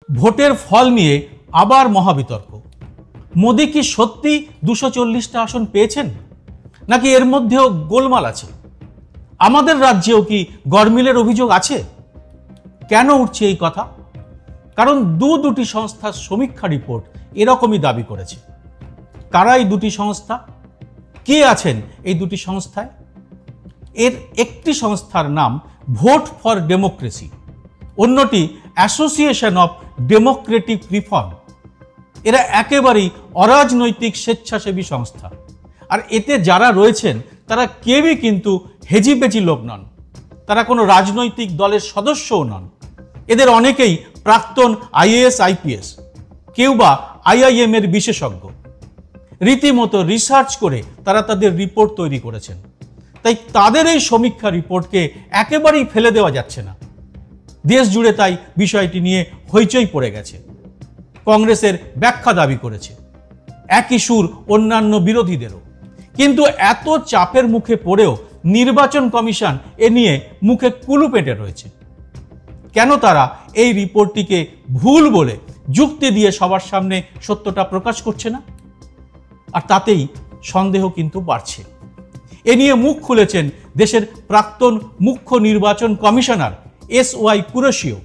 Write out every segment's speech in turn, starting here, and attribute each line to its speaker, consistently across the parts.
Speaker 1: ভোটের ফল নিয়ে আবার মহাবিতর্ক। মোদি কি সত্যি 240টা আসন পেয়েছেন, নাকি এর মধ্যেও গোলমাল আছে? আমাদের রাজ্যেও কি গরমিলের অভিযোগ আছে? কেন উঠছে এই কথা? কারণ দুটি সংস্থার সমীক্ষা রিপোর্ট এরকমই দাবি করেছে। কারা এই দুটি সংস্থা? কে আছেন এই দুটি সংস্থায়? এর একটি সংস্থার নাম ভোট ফর ডেমোক্রেসি, অন্যটি অ্যাসোসিয়েশন অফ ডেমোক্রেটিক রিফর্ম। এরা একেবারেই অরাজনৈতিক স্বেচ্ছাসেবী সংস্থা। আর এতে যারা রয়েছেন তারা কেউই কিন্তু হেজিবেজি লোক নন, তারা কোনো রাজনৈতিক দলের সদস্যও নন। এদের অনেকেই প্রাক্তন IAS IPS, কেউ বা IIM এর বিশেষজ্ঞ। রীতিমতো রিসার্চ করে তারা তাদের রিপোর্ট তৈরি করেছেন। তাই তাদের এই সমীক্ষা রিপোর্টকে একেবারেই ফেলে দেওয়া যাচ্ছে না। দেশ জুড়ে তাই বিষয়টি নিয়ে হইচই পড়ে গেছে। কংগ্রেসের ব্যাখ্যা দাবি করেছে, একই সুর অন্যান্য বিরোধীদেরও। কিন্তু এত চাপের মুখে পড়েও নির্বাচন কমিশন এ নিয়ে মুখে কুলু পেটে রয়েছে। কেন তারা এই রিপোর্টটিকে ভুল বলে যুক্তি দিয়ে সবার সামনে সত্যটা প্রকাশ করছে না? আর তাতেই সন্দেহ কিন্তু বাড়ছে। এ নিয়ে মুখ খুলেছেন দেশের প্রাক্তন মুখ্য নির্বাচন কমিশনার SY কুরেশিও।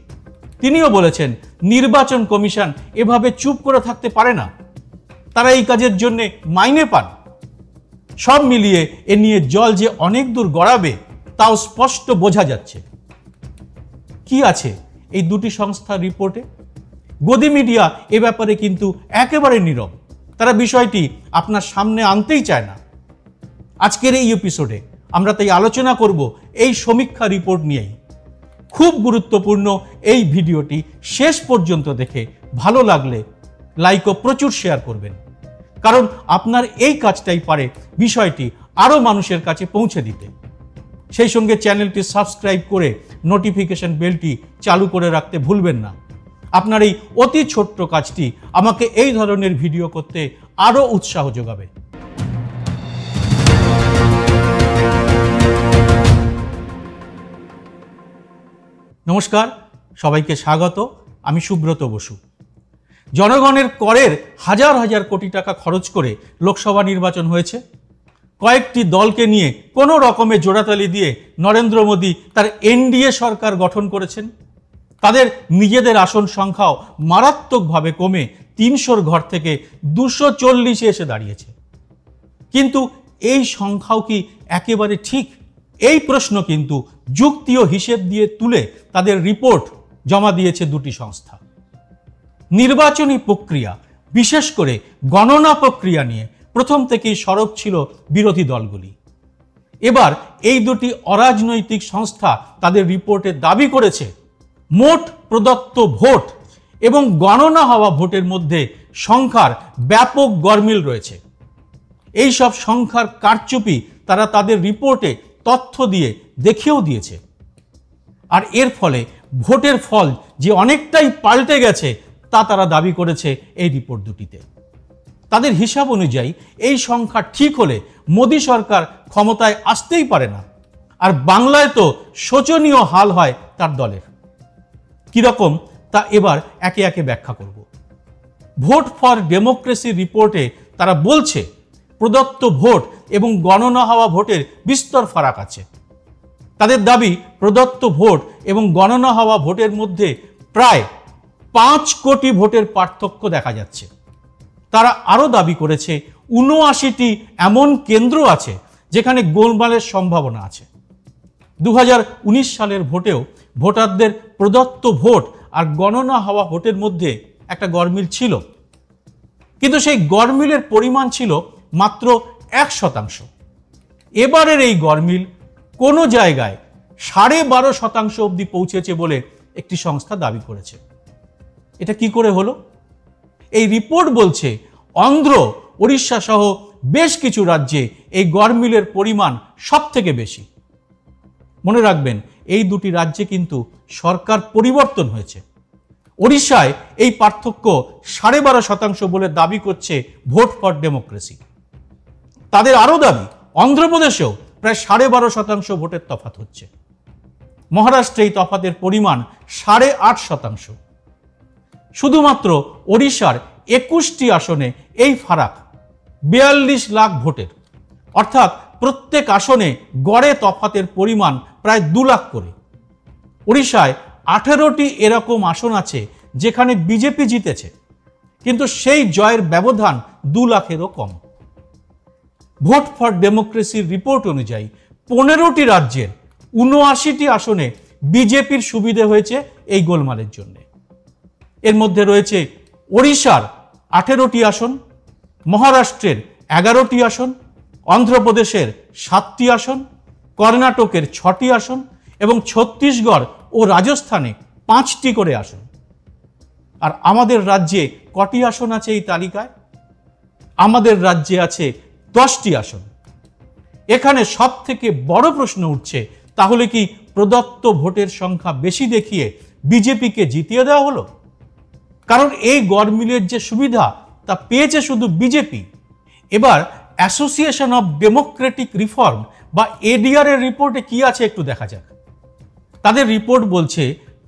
Speaker 1: তিনিও বলেছেন, নির্বাচন কমিশন এভাবে চুপ করে থাকতে পারে না, তারা এই কাজের জন্য মাইনে পান। সব মিলিয়ে এ নিয়ে জল যে অনেক দূর গড়াবে তাও স্পষ্ট বোঝা যাচ্ছে। কি আছে এই দুটি সংস্থার রিপোর্টে? গদি মিডিয়া এ ব্যাপারে কিন্তু একেবারে নীরব। তারা বিষয়টি আপনার সামনে আনতেই চায় না। আজকের এই এপিসোডে আমরা তাই আলোচনা করব এই সমীক্ষা রিপোর্ট নিয়েই। খুব গুরুত্বপূর্ণ এই ভিডিওটি শেষ পর্যন্ত দেখে ভালো লাগলে লাইক ও প্রচুর শেয়ার করবেন, কারণ আপনার এই কাজটাই পারে বিষয়টি আরও মানুষের কাছে পৌঁছে দিতে। সেই সঙ্গে চ্যানেলটি সাবস্ক্রাইব করে নোটিফিকেশন বেলটি চালু করে রাখতে ভুলবেন না। আপনার এই অতি ছোট্ট কাজটি আমাকে এই ধরনের ভিডিও করতে আরও উৎসাহ যোগাবে। নমস্কার, সবাইকে স্বাগত। আমি সুব্রত বসু। জনগণের করের হাজার হাজার কোটি টাকা খরচ করে লোকসভা নির্বাচন হয়েছে। কয়েকটি দলকে নিয়ে কোনো রকমে জোড়াতালি দিয়ে নরেন্দ্র মোদী তার NDA সরকার গঠন করেছেন। তাদের নিজেদের আসন সংখ্যাও মারাত্মকভাবে কমে 300-র ঘর থেকে 240-এ এসে দাঁড়িয়েছে। কিন্তু এই সংখ্যাও কি একেবারে ঠিক? এই প্রশ্ন কিন্তু যুক্তি ও হিসেব দিয়ে তুলে তাদের রিপোর্ট জমা দিয়েছে দুটি সংস্থা। নির্বাচনী প্রক্রিয়া, বিশেষ করে গণনা প্রক্রিয়া নিয়ে প্রথম থেকেই সরব ছিল বিরোধী দলগুলি। এবার এই দুটি অরাজনৈতিক সংস্থা তাদের রিপোর্টে দাবি করেছে, মোট প্রদত্ত ভোট এবং গণনা হওয়া ভোটের মধ্যে সংখ্যার ব্যাপক গরমিল রয়েছে। এই সব সংখ্যার কারচুপি তারা তাদের রিপোর্টে তথ্য দিয়ে দেখিয়েও দিয়েছে। আর এর ফলে ভোটের ফল যে অনেকটাই পাল্টে গেছে তা তারা দাবি করেছে এই রিপোর্ট দুটিতে। তাদের হিসাব অনুযায়ী এই সংখ্যা ঠিক হলে মোদী সরকার ক্ষমতায় আসতেই পারে না। আর বাংলায় তো শোচনীয় হাল হয় তার দলের। কিরকম তা এবার একে একে ব্যাখ্যা করব। ভোট ফর ডেমোক্রেসি রিপোর্টে তারা বলছে, প্রদত্ত ভোট এবং গণনা হওয়া ভোটের বিস্তর ফারাক আছে। তাদের দাবি, প্রদত্ত ভোট এবং গণনা হওয়া ভোটের মধ্যে প্রায় 5 কোটি ভোটের পার্থক্য দেখা যাচ্ছে। তারা আরও দাবি করেছে, 79টি এমন কেন্দ্র আছে যেখানে গোলমালের সম্ভাবনা আছে। 2019 সালের ভোটেও ভোটারদের প্রদত্ত ভোট আর গণনা হওয়া ভোটের মধ্যে একটা গরমিল ছিল, কিন্তু সেই গরমিলের পরিমাণ ছিল মাত্র 1%। এবারের এই গরমিল কোনো জায়গায় 12.5% অবধি পৌঁছেছে বলে একটি সংস্থা দাবি করেছে। এটা কি করে হলো? এই রিপোর্ট বলছে, অন্ধ্র, ওড়িশা সহ বেশ কিছু রাজ্যে এই গরমিলের পরিমাণ সব থেকে বেশি। মনে রাখবেন, এই দুটি রাজ্যে কিন্তু সরকার পরিবর্তন হয়েছে। ওড়িশায় এই পার্থক্য 12.5% বলে দাবি করছে ভোট ফর ডেমোক্রেসি। তাদের আরও দাবি, অন্ধ্রপ্রদেশেও প্রায় 12.5% ভোটের তফাৎ হচ্ছে। মহারাষ্ট্রে এই তফাতের পরিমাণ 8.5%। শুধুমাত্র ওড়িশার 21টি আসনে এই ফারাক 42 লাখ ভোটের, অর্থাৎ প্রত্যেক আসনে গড়ে তফাতের পরিমাণ প্রায় 2 লাখ করে। ওড়িশায় 18টি এরকম আসন আছে যেখানে বিজেপি জিতেছে, কিন্তু সেই জয়ের ব্যবধান 2 লাখেরও কম। ভোট ফর ডেমোক্রেসির রিপোর্ট অনুযায়ী 15টি রাজ্যের 79টি আসনে বিজেপির সুবিধে হয়েছে এই গোলমালের জন্য। এর মধ্যে রয়েছে ওড়িশার 18টি আসন, মহারাষ্ট্রের 11টি আসন, অন্ধ্রপ্রদেশের 7টি আসন, কর্ণাটকের 6টি আসন এবং ছত্তিশগড় ও রাজস্থানে 5টি করে আসন। আর আমাদের রাজ্যে কটি আসন আছে এই তালিকায়? আমাদের রাজ্যে আছে 10টি আসন। এখানে সব থেকে বড় প্রশ্ন উঠছে, তাহলে কি প্রদত্ত ভোটের সংখ্যা বেশি দেখিয়ে বিজেপিকে জিতিয়ে দেওয়া হলো? কারণ এই গড়মিলের যে সুবিধা তা পেয়েছে শুধু বিজেপি। এবার অ্যাসোসিয়েশন অফ ডেমোক্রেটিক রিফর্ম বা এডিআর এর রিপোর্টে কি আছে একটু দেখা যাক। তাদের রিপোর্ট বলছে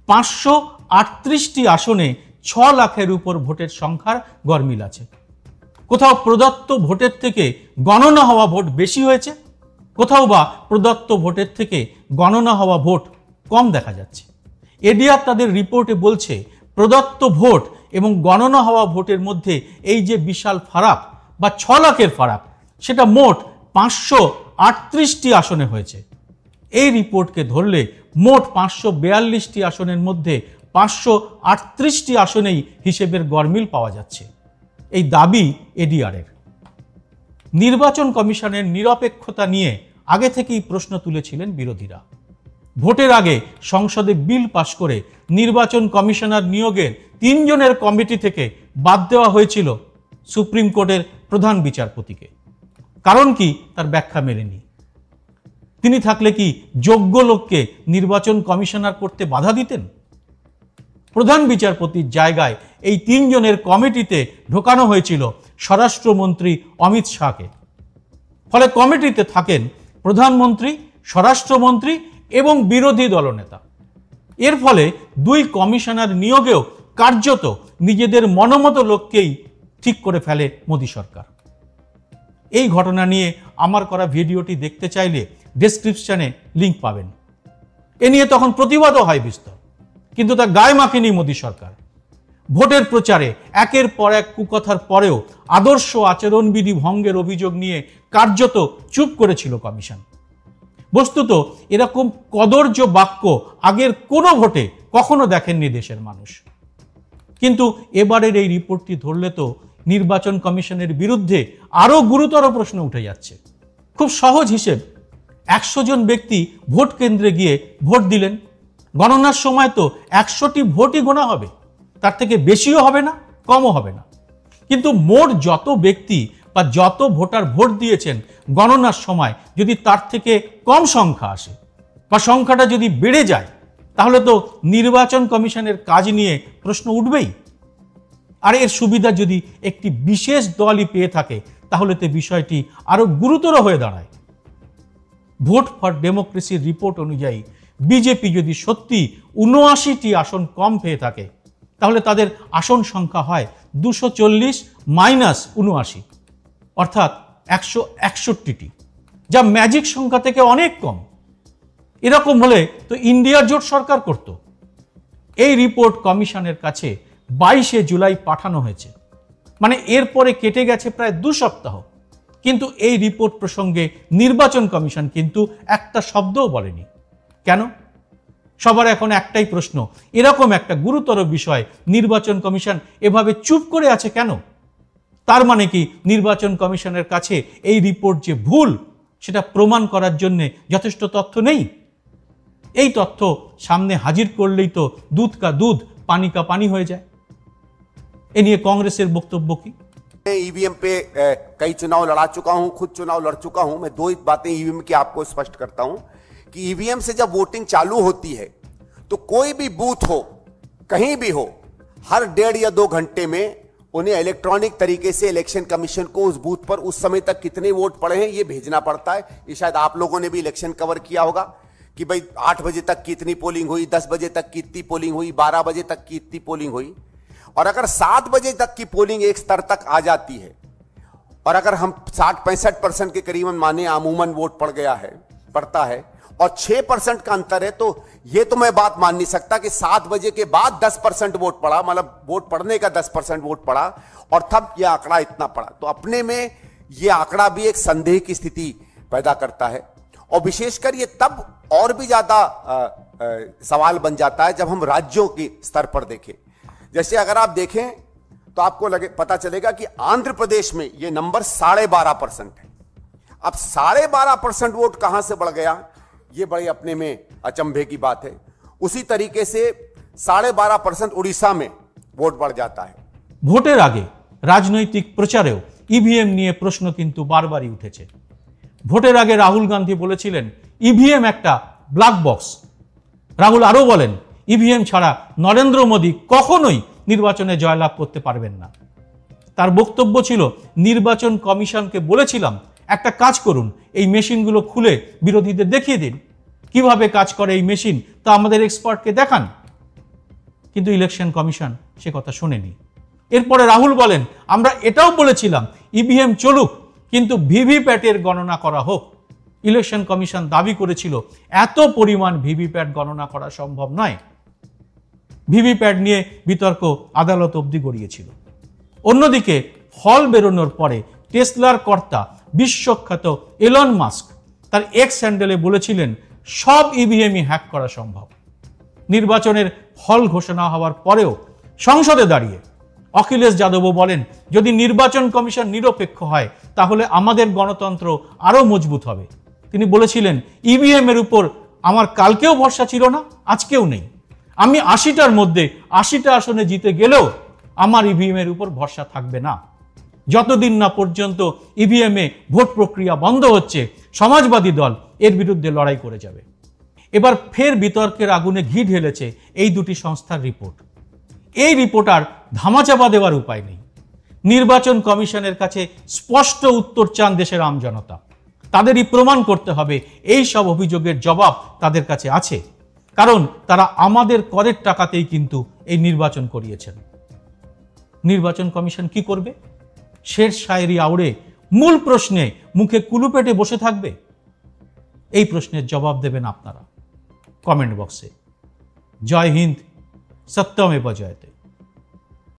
Speaker 1: 538টি আসনে 6 লাখের উপর ভোটের সংখ্যার গড়মিল আছে। কোথাও প্রদত্ত ভোটের থেকে গণনা হওয়া ভোট বেশি হয়েছে, কোথাও বা প্রদত্ত ভোটের থেকে গণনা হওয়া ভোট কম দেখা যাচ্ছে। এডিআর তাদের রিপোর্টে বলছে প্রদত্ত ভোট এবং গণনা হওয়া ভোটের মধ্যে এই যে বিশাল ফারাক বা 6 লাখের ফারাক, সেটা মোট 538টি আসনে হয়েছে। এই রিপোর্টকে ধরলে মোট 542টি আসনের মধ্যে 538টি আসনেই হিসেবের গড়মিল পাওয়া যাচ্ছে। এই দাবি এডিআরের। নির্বাচন কমিশনের নিরপেক্ষতা নিয়ে আগে থেকেই প্রশ্ন তুলেছিলেন বিরোধীরা। ভোটের আগে সংসদে বিল পাশ করে নির্বাচন কমিশনার নিয়োগের 3 জনের কমিটি থেকে বাদ দেওয়া হয়েছিল সুপ্রিম কোর্টের প্রধান বিচারপতিকে। কারণ কি তার ব্যাখ্যা মেলেনি। তিনি থাকলে কি যোগ্য লোককে নির্বাচন কমিশনার করতে বাধা দিতেন? প্রধান বিচারপতির জায়গায় এই 3 জনের কমিটিতে ঢোকানো হয়েছিল স্বরাষ্ট্রমন্ত্রী অমিত শাহকে। ফলে কমিটিতে থাকেন প্রধানমন্ত্রী, স্বরাষ্ট্রমন্ত্রী এবং বিরোধী দলনেতা। এর ফলে 2 কমিশনার নিয়োগেও কার্যত নিজেদের মনোমতো লোককেই ঠিক করে ফেলে মোদী সরকার। এই ঘটনা নিয়ে আমার করা ভিডিওটি দেখতে চাইলে ডেসক্রিপশনে লিংক পাবেন। এ নিয়ে তখন প্রতিবাদও হয় বিস্তর, কিন্তু তা গায়ে মাখেনি মোদী সরকার। ভোটের প্রচারে একের পর এক কুকথার পরেও আদর্শ আচরণবিধি ভঙ্গের অভিযোগ নিয়ে কার্যত চুপ করেছিল কমিশন। বস্তুত এরকম কদর্য বাক্য আগের কোনো ভোটে কখনো দেখেননি দেশের মানুষ। কিন্তু এবারের এই রিপোর্টটি ধরলে তো নির্বাচন কমিশনের বিরুদ্ধে আরও গুরুতর প্রশ্ন উঠে যাচ্ছে। খুব সহজ হিসেব, 100 জন ব্যক্তি ভোট কেন্দ্রে গিয়ে ভোট দিলেন। গণনার সময় তো 100টি ভোটই গোনা হবে, তার থেকে বেশিও হবে না, কমও হবে না। কিন্তু মোট যত ব্যক্তি বা যত ভোটার ভোট দিয়েছেন গণনার সময় যদি তার থেকে কম সংখ্যা আসে বা সংখ্যাটা যদি বেড়ে যায়, তাহলে তো নির্বাচন কমিশনের কাজ নিয়ে প্রশ্ন উঠবেই। আর এর সুবিধা যদি একটি বিশেষ দলই পেয়ে থাকে, তাহলে তো বিষয়টি আরো গুরুতর হয়ে দাঁড়ায়। ভোট ফর ডেমোক্রেসির রিপোর্ট অনুযায়ী বিজেপি যদি সত্যি 79টি আসন কম পেয়ে থাকে, তাহলে তাদের আসন সংখ্যা হয় 240 মাইনাস 79, অর্থাৎ 161টি, যা ম্যাজিক সংখ্যা থেকে অনেক কম। এরকম হলে তো ইন্ডিয়ার জোট সরকার করত। এই রিপোর্ট কমিশনের কাছে 22শে জুলাই পাঠানো হয়েছে, মানে এরপরে কেটে গেছে প্রায় 2 সপ্তাহ। কিন্তু এই রিপোর্ট প্রসঙ্গে নির্বাচন কমিশন কিন্তু একটা শব্দও বলেনি। কেন? সবার এখন একটাই প্রশ্ন, এরকম একটা গুরুতর বিষয় নির্বাচন কমিশন এভাবে চুপ করে আছে কেন? তার মানে কি নির্বাচন কমিশনের কাছে এই রিপোর্ট যে ভুল, সেটা প্রমাণ করার জন্য যথেষ্ট তথ্য নেই? এই তথ্য সামনে হাজির করলেই তো দুধ কা দুধ পানি কা পানি হয়ে যায়। এ নিয়ে কংগ্রেসের বক্তব্য কি?
Speaker 2: ईवीएम पे कई चुनाव लड़ा चुका हूं, खुद चुनाव लड़ चुका हूं। मैं 2 बातें ईवीएम की आपको स्पष्ट करता हूं कि ईवीएम से जब वोटिंग चालू होती है तो कोई भी बूथ हो, कहीं भी हो, हर 1.5 या 2 घंटे में उन्हें इलेक्ट्रॉनिक तरीके से इलेक्शन कमीशन को उस बूथ पर उस समय तक कितने वोट पड़े हैं ये भेजना पड़ता है। ये शायद आप लोगों ने भी इलेक्शन कवर किया होगा कि भाई 8 बजे तक कितनी पोलिंग हुई, 10 बजे तक कितनी पोलिंग हुई, 12 बजे तक कितनी पोलिंग हुई। और अगर 7 बजे तक की पोलिंग एक स्तर तक आ जाती है और अगर हम 60-65% के करीबन माने अमूमन वोट पड़ता है और 6% का अंतर है, तो यह तो मैं बात मान नहीं सकता कि 7 बजे के बाद 10% वोट पड़ा, मतलब वोट पड़ने का 10% वोट पड़ा और तब यह आंकड़ा इतना पड़ा। तो अपने में यह आंकड़ा भी एक संदेह की स्थिति पैदा करता है और विशेषकर यह तब और भी ज्यादा सवाल बन जाता है जब हम राज्यों के स्तर पर देखें। जैसे अगर आप देखें तो आपको पता चलेगा कि आंध्र प्रदेश में यह नंबर 12.5% है। अब 12.5% वोट कहां से बढ़ गया, यह बड़ी अपने में अचंभे की बात है। उसी तरीके से 12.5% उड़ीसा में वोट बढ़ जाता है।
Speaker 1: ভোটের আগে রাজনৈতিক প্রচারেও ইভিএম নিয়ে প্রশ্ন কিন্তু বারবারই উঠেছে। ভোটের আগে রাহুল গান্ধী বলেছিলেন ইভিএম একটা ব্ল্যাক বক্স। রাহুল আরও বলেন ইভিএম ছাড়া নরেন্দ্র মোদী কখনোই নির্বাচনে জয়লাভ করতে পারবেন না। তার বক্তব্য ছিল নির্বাচন কমিশনকে বলেছিলাম একটা কাজ করুন, এই মেশিনগুলো খুলে বিরোধীদের দেখিয়ে দিন কিভাবে কাজ করে এই মেশিন, তা আমাদের এক্সপার্টকে দেখান। কিন্তু ইলেকশন কমিশন সে কথা শোনেনি। এরপরে রাহুল বলেন আমরা এটাও বলেছিলাম ইভিএম চলুক কিন্তু ভিভিপ্যাটের গণনা করা হোক। ইলেকশন কমিশন দাবি করেছিল এত পরিমাণ ভিভিপ্যাট গণনা করা সম্ভব নয়। ভিভিপ্যাট নিয়ে বিতর্ক আদালত অবধি গড়িয়েছিল। অন্যদিকে ফল বেরোনোর পরে টেসলার কর্তা বিশ্বখ্যাত এলন মাস্ক তার এক্স হ্যান্ডেলে বলেছিলেন সব ইভিএমই হ্যাক করা সম্ভব। নির্বাচনের ফল ঘোষণা হওয়ার পরেও সংসদে দাঁড়িয়ে অখিলেশ যাদবও বলেন যদি নির্বাচন কমিশন নিরপেক্ষ হয় তাহলে আমাদের গণতন্ত্র আরও মজবুত হবে। তিনি বলেছিলেন ইভিএম এর উপর আমার কালকেও ভরসা ছিল না, আজকেও নেই। আমি 80টার মধ্যে 80টা আসনে জিতে গেলেও আমার ইভিএম এর উপর ভরসা থাকবে না। যতদিন না পর্যন্ত ইভিএম এ ভোট প্রক্রিয়া বন্ধ হচ্ছে সমাজবাদী দল এর বিরুদ্ধে লড়াই করে যাবে। এবার ফের বিতর্কের আগুনে ঘি ঢেলেছে এই দুটি সংস্থার রিপোর্ট। এই রিপোর্ট আর ধামাচাপা দেওয়ার উপায় নেই। নির্বাচন কমিশনের কাছে স্পষ্ট উত্তর চান দেশের আমজনতা। তাদেরই প্রমাণ করতে হবে এই সব অভিযোগের জবাব তাদের কাছে আছে, কারণ তারা আমাদের করের টাকাতেই কিন্তু এই নির্বাচন করিয়েছেন। নির্বাচন কমিশন কি করবে? শের শায়েরি আউড়ে মূল প্রশ্নে মুখে কুলুপেটে বসে থাকবে? এই প্রশ্নের জবাব দেবেন আপনারা কমেন্ট বক্সে। জয় হিন্দ, সত্যমেব জয়তে।